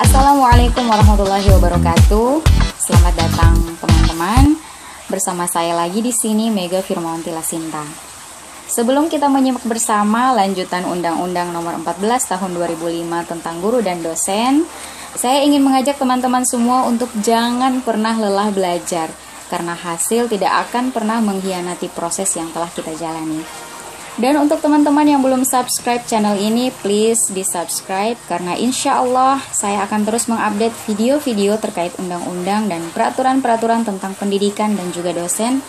Assalamualaikum warahmatullahi wabarakatuh. Selamat datang teman-teman. Bersama saya lagi di sini Mega Firmawanti Lasinta. Sebelum kita menyimak bersama lanjutan Undang-Undang Nomor 14 Tahun 2005 tentang guru dan dosen, saya ingin mengajak teman-teman semua untuk jangan pernah lelah belajar, karena hasil tidak akan pernah mengkhianati proses yang telah kita jalani. Dan untuk teman-teman yang belum subscribe channel ini, please di-subscribe, karena insya Allah saya akan terus mengupdate video-video terkait undang-undang dan peraturan-peraturan tentang pendidikan dan juga dosen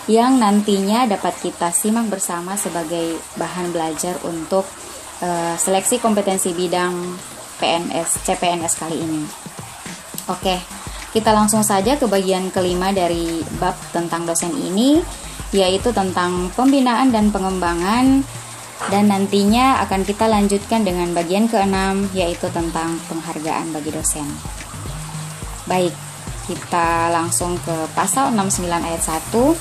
yang nantinya dapat kita simak bersama sebagai bahan belajar untuk seleksi kompetensi bidang CPNS kali ini. Oke, kita langsung saja ke bagian kelima dari bab tentang dosen ini, yaitu tentang pembinaan dan pengembangan, dan nantinya akan kita lanjutkan dengan bagian keenam, yaitu tentang penghargaan bagi dosen. Baik, kita langsung ke pasal 69 ayat 1,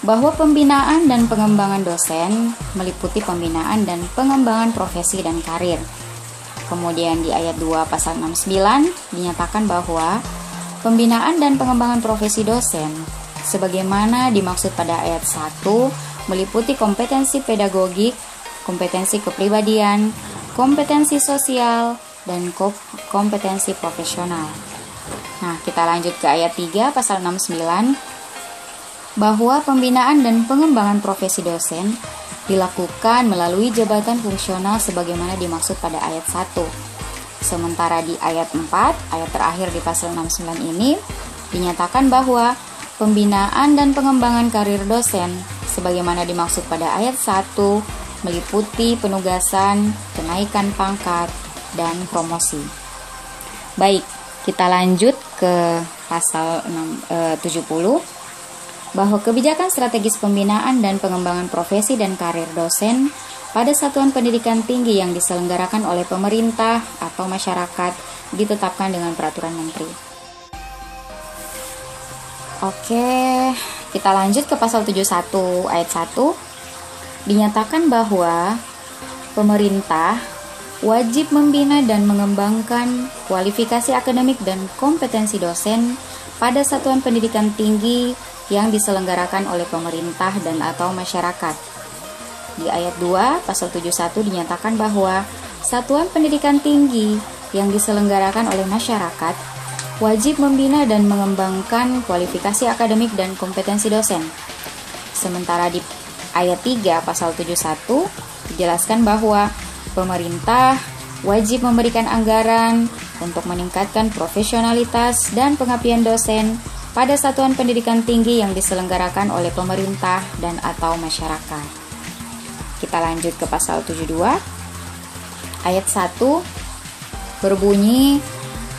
bahwa pembinaan dan pengembangan dosen meliputi pembinaan dan pengembangan profesi dan karir. Kemudian di ayat 2 pasal 69 dinyatakan bahwa pembinaan dan pengembangan profesi dosen sebagaimana dimaksud pada ayat 1 meliputi kompetensi pedagogik, kompetensi kepribadian, kompetensi sosial, dan kompetensi profesional. Nah, kita lanjut ke ayat 3 pasal 69, bahwa pembinaan dan pengembangan profesi dosen dilakukan melalui jabatan fungsional sebagaimana dimaksud pada ayat 1. Sementara di ayat 4, ayat terakhir di pasal 69 ini, dinyatakan bahwa pembinaan dan pengembangan karir dosen sebagaimana dimaksud pada ayat 1 meliputi penugasan, kenaikan pangkat, dan promosi. Baik, kita lanjut ke pasal 70, bahwa kebijakan strategis pembinaan dan pengembangan profesi dan karir dosen pada satuan pendidikan tinggi yang diselenggarakan oleh pemerintah atau masyarakat ditetapkan dengan peraturan menteri. Oke, kita lanjut ke pasal 71 ayat 1. Dinyatakan bahwa pemerintah wajib membina dan mengembangkan kualifikasi akademik dan kompetensi dosen pada satuan pendidikan tinggi yang diselenggarakan oleh pemerintah dan atau masyarakat. Di ayat 2 pasal 71 dinyatakan bahwa satuan pendidikan tinggi yang diselenggarakan oleh masyarakat wajib membina dan mengembangkan kualifikasi akademik dan kompetensi dosen. Sementara di ayat 3 pasal 71 dijelaskan bahwa pemerintah wajib memberikan anggaran untuk meningkatkan profesionalitas dan pengabdian dosen pada satuan pendidikan tinggi yang diselenggarakan oleh pemerintah dan atau masyarakat. Kita lanjut ke pasal 72. Ayat 1 berbunyi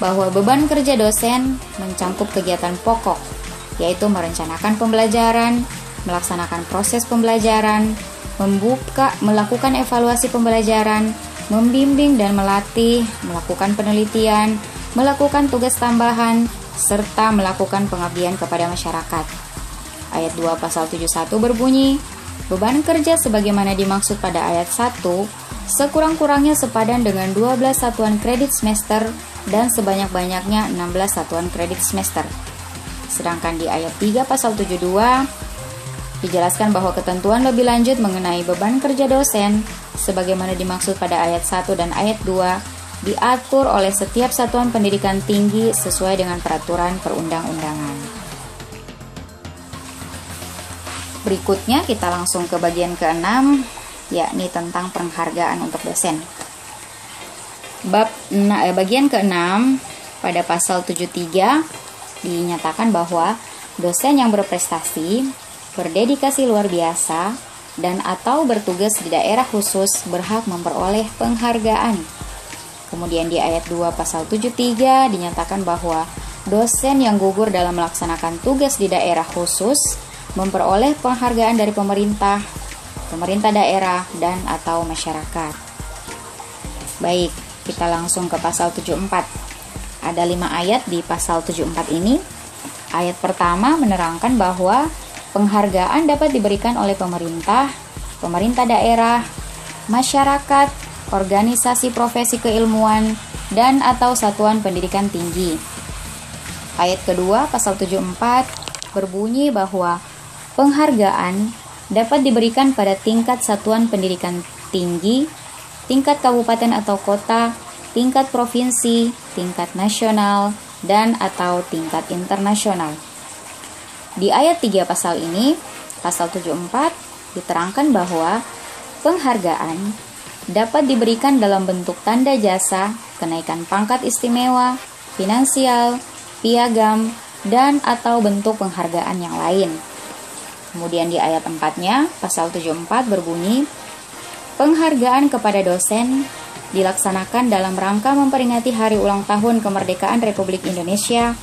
bahwa beban kerja dosen mencangkup kegiatan pokok, yaitu merencanakan pembelajaran, melaksanakan proses pembelajaran, melakukan evaluasi pembelajaran, membimbing dan melatih, melakukan penelitian, melakukan tugas tambahan, serta melakukan pengabdian kepada masyarakat. Ayat 2 pasal 71 berbunyi, beban kerja sebagaimana dimaksud pada ayat 1 sekurang-kurangnya sepadan dengan 12 satuan kredit semester dan sebanyak-banyaknya 16 satuan kredit semester. Sedangkan di ayat 3 pasal 72 dijelaskan bahwa ketentuan lebih lanjut mengenai beban kerja dosen sebagaimana dimaksud pada ayat 1 dan ayat 2 diatur oleh setiap satuan pendidikan tinggi sesuai dengan peraturan perundang-undangan. Berikutnya kita langsung ke bagian ke-6, yakni tentang penghargaan untuk dosen. Bagian ke-6 pada pasal 73 dinyatakan bahwa dosen yang berprestasi, berdedikasi luar biasa, dan atau bertugas di daerah khusus berhak memperoleh penghargaan. Kemudian di ayat 2 pasal 73 dinyatakan bahwa dosen yang gugur dalam melaksanakan tugas di daerah khusus memperoleh penghargaan dari pemerintah daerah, dan atau masyarakat. Baik, kita langsung ke pasal 74. Ada 5 ayat di pasal 74 ini. Ayat pertama menerangkan bahwa penghargaan dapat diberikan oleh pemerintah daerah, masyarakat, organisasi profesi keilmuan, dan atau satuan pendidikan tinggi. Ayat kedua pasal 74 berbunyi bahwa penghargaan dapat diberikan pada tingkat satuan pendidikan tinggi, tingkat kabupaten atau kota, tingkat provinsi, tingkat nasional, dan atau tingkat internasional. Di ayat 3 pasal ini, pasal 74, diterangkan bahwa penghargaan dapat diberikan dalam bentuk tanda jasa, kenaikan pangkat istimewa, finansial, piagam, dan atau bentuk penghargaan yang lain. Kemudian di ayat 4-nya, pasal 74 berbunyi, penghargaan kepada dosen dilaksanakan dalam rangka memperingati Hari Ulang Tahun Kemerdekaan Republik Indonesia,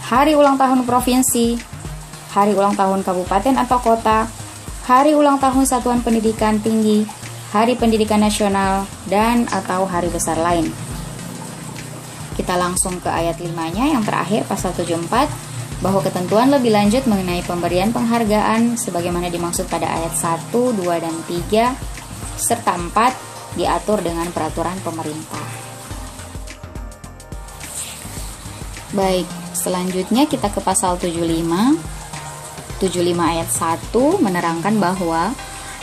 Hari Ulang Tahun Provinsi, Hari Ulang Tahun Kabupaten atau Kota, Hari Ulang Tahun Satuan Pendidikan Tinggi, Hari Pendidikan Nasional, dan atau hari besar lain. Kita langsung ke ayat 5-nya yang terakhir pasal 74, bahwa ketentuan lebih lanjut mengenai pemberian penghargaan sebagaimana dimaksud pada ayat 1, 2, dan 3, serta 4 diatur dengan peraturan pemerintah. Baik, selanjutnya kita ke pasal 75. 75 ayat 1 menerangkan bahwa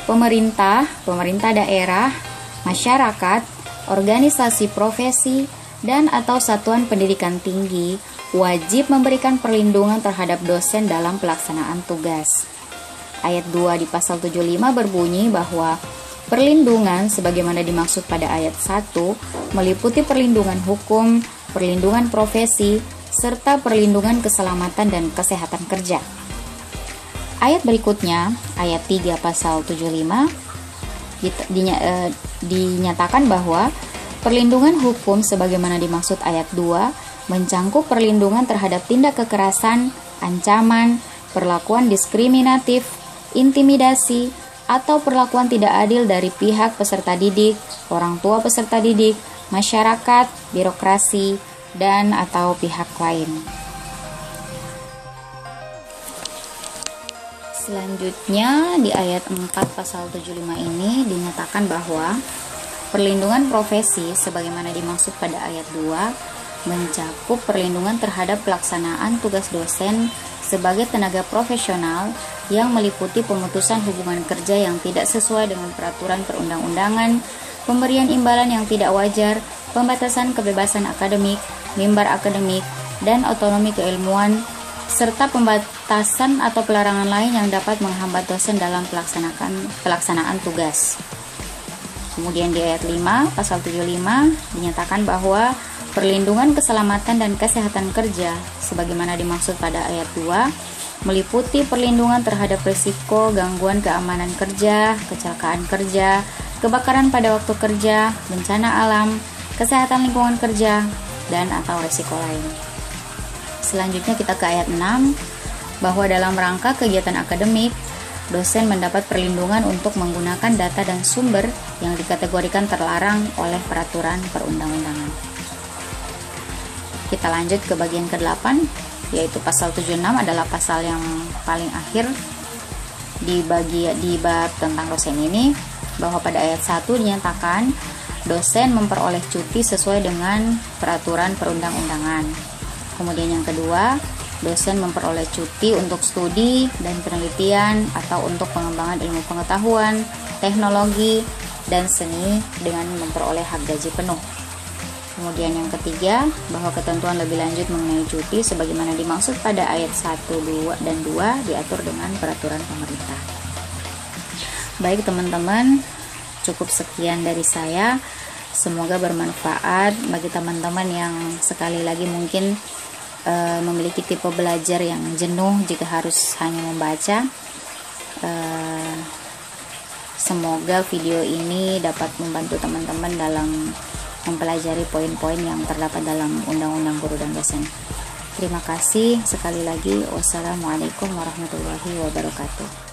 pemerintah daerah, masyarakat, organisasi profesi, dan atau satuan pendidikan tinggi wajib memberikan perlindungan terhadap dosen dalam pelaksanaan tugas. Ayat 2 di pasal 75 berbunyi bahwa perlindungan sebagaimana dimaksud pada ayat 1 meliputi perlindungan hukum, perlindungan profesi, serta perlindungan keselamatan dan kesehatan kerja. Ayat berikutnya, ayat 3 pasal 75, dinyatakan bahwa perlindungan hukum sebagaimana dimaksud ayat 2 mencangkup perlindungan terhadap tindak kekerasan, ancaman, perlakuan diskriminatif, intimidasi, atau perlakuan tidak adil dari pihak peserta didik, orang tua peserta didik, masyarakat, birokrasi, dan atau pihak lain. Selanjutnya di ayat 4 pasal 75 ini dinyatakan bahwa perlindungan profesi sebagaimana dimaksud pada ayat 2 mencakup perlindungan terhadap pelaksanaan tugas dosen sebagai tenaga profesional yang meliputi pemutusan hubungan kerja yang tidak sesuai dengan peraturan perundang-undangan, pemberian imbalan yang tidak wajar, pembatasan kebebasan akademik, mimbar akademik, dan otonomi keilmuan, serta pembatasan atau pelarangan lain yang dapat menghambat dosen dalam pelaksanaan tugas. Kemudian di ayat 5 pasal 75 dinyatakan bahwa perlindungan keselamatan dan kesehatan kerja sebagaimana dimaksud pada ayat 2 meliputi perlindungan terhadap risiko gangguan keamanan kerja, kecelakaan kerja, kebakaran pada waktu kerja, bencana alam, kesehatan lingkungan kerja, dan atau risiko lain. Selanjutnya kita ke ayat 6, bahwa dalam rangka kegiatan akademik, dosen mendapat perlindungan untuk menggunakan data dan sumber yang dikategorikan terlarang oleh peraturan perundang-undangan. Kita lanjut ke bagian ke-8, yaitu pasal 76 adalah pasal yang paling akhir di bab tentang dosen ini, bahwa pada ayat 1 dinyatakan dosen memperoleh cuti sesuai dengan peraturan perundang-undangan. Kemudian yang kedua, dosen memperoleh cuti untuk studi dan penelitian atau untuk pengembangan ilmu pengetahuan, teknologi, dan seni dengan memperoleh hak gaji penuh. Kemudian yang ketiga, bahwa ketentuan lebih lanjut mengenai cuti sebagaimana dimaksud pada ayat 1, 2, dan 2 diatur dengan peraturan pemerintah. Baik teman-teman, cukup sekian dari saya. Semoga bermanfaat bagi teman-teman yang sekali lagi mungkin memiliki tipe belajar yang jenuh jika harus hanya membaca. Semoga video ini dapat membantu teman-teman dalam mempelajari poin-poin yang terdapat dalam Undang-Undang Guru dan Dosen. Terima kasih sekali lagi. Wassalamualaikum warahmatullahi wabarakatuh.